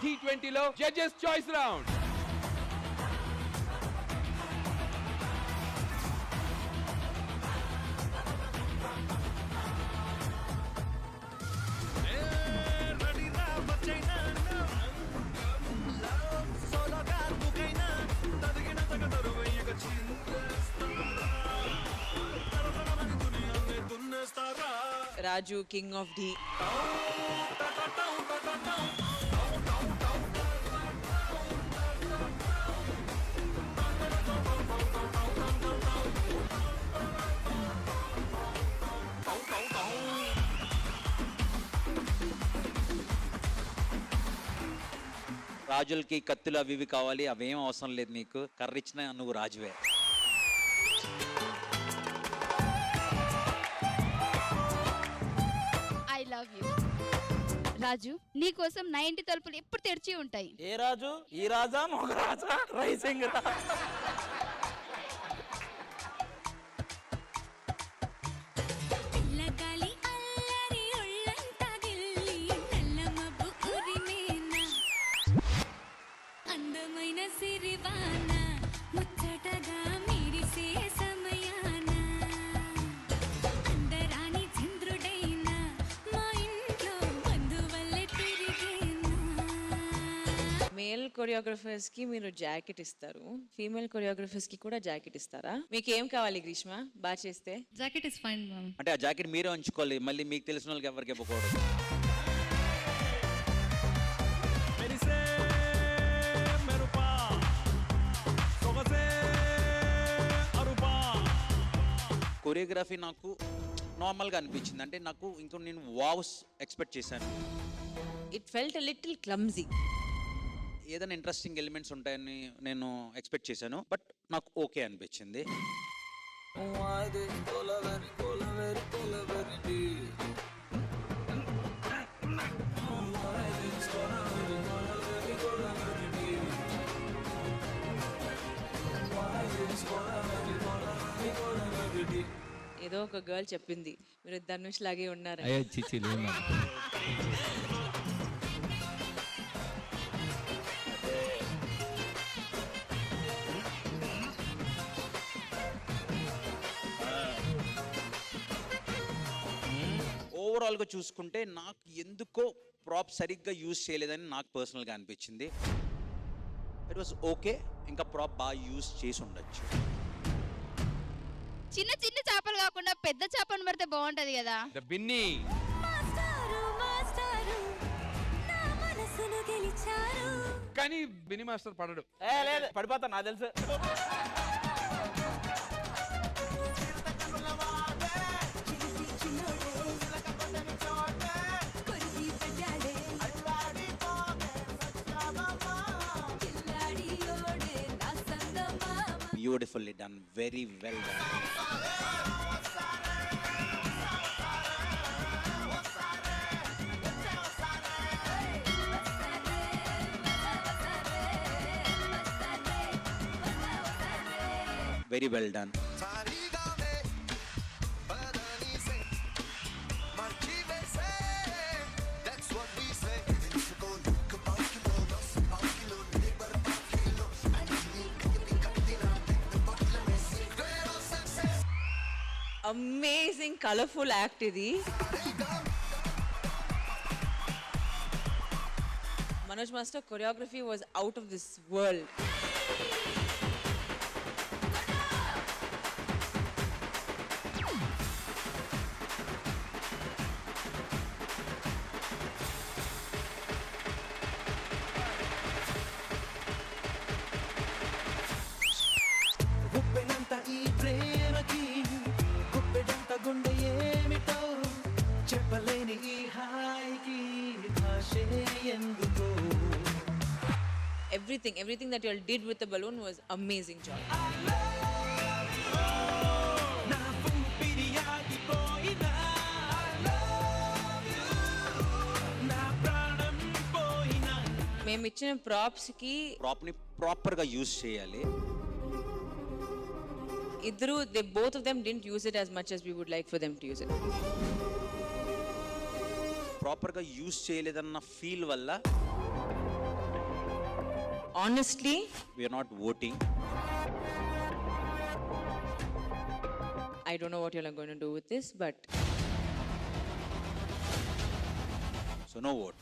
T20లో judges choice round. Raju, king of D. రాజులకి కత్తులు అవి ఇవి కావాలి, అవేం అవసరం లేదు. నీకు కర్ర ఇచ్చినా నువ్వు రాజువే. ఐ లవ్ యూ రాజు. నీ కోసం 90 తలుపులు ఎప్పుడు తెరిచి ఉంటాయి. ఏ రాజు? ఈ రాజా, మొగ రాజా, రైసింగ్ మేల్ కొరియోగ్రఫర్స్ కి మీరు జాకెట్ ఇస్తారు, ఫీమేల్ కొరియోగ్రఫర్స్ కి కూడా జాకెట్ ఇస్తారా? మీకు ఏం కావాలి గ్రీష్మ బాగా చేస్తే? Jacket is fine ma'am. అంటే ఆ జాకెట్ మీరే ఉంచుకోవాలి, మళ్ళీ మీకు తెలిసిన వాళ్ళకి ఎవరికి ఇవ్వకూడదు. కొరియోగ్రఫీ నాకు నార్మల్గా అనిపించింది. అంటే నాకు ఇంకో నేను వావ్స్ ఎక్స్పెక్ట్ చేశాను. It felt a little clumsy. ఏదైనా ఇంట్రెస్టింగ్ ఎలిమెంట్స్ ఉంటాయని నేను ఎక్స్పెక్ట్ చేశాను, బట్ నాకు ఓకే అనిపించింది. ఏదో ఒక గర్ల్ చెప్పింది మీరు ధనుష్ లాగే ఉన్నారు. ఓవరాల్గా చూసుకుంటే నాకు ఎందుకో ప్రాప్ సరిగ్గా యూజ్ చేయలేదని నాకు పర్సనల్గా అనిపించింది. ఇట్ వాస్ ఓకే, ఇంకా ప్రాప్ బాగా యూజ్ చేసి ఉండొచ్చు. చిన్న చిన్న చేపలు కాకుండా పెద్ద చేపను పడితే బాగుంటది కదా. బిన్ని కానీ బిన్ని మాస్టర్ పడడు. లేదు పడిపోతా, నాకు తెలుసు. Beautifully done, very well done. Very well done. Amazing colourful act ఇది. Manoj master choreography was out of this world. గుండె ఏమిటో చెప్పలేని ఈ హాయికి భాషే ఎందుకో. Everything that you all did with the balloon was amazing job. నా ఊపిరి ఆగిపోయినా నా ప్రాణం పోయినా. మేము ఇచ్చిన ప్రాప్స్ కి ప్రాప్ని ప్రాపర్గా యూజ్ చేయాలి. both of them didn't use it as much as we would like for them to use it. ప్రాపర్గా యూజ్ చేయలేదన్న ఫీల్ వల్ల honestly we are not voting. I don't know what you're going to do with this, but so no vote.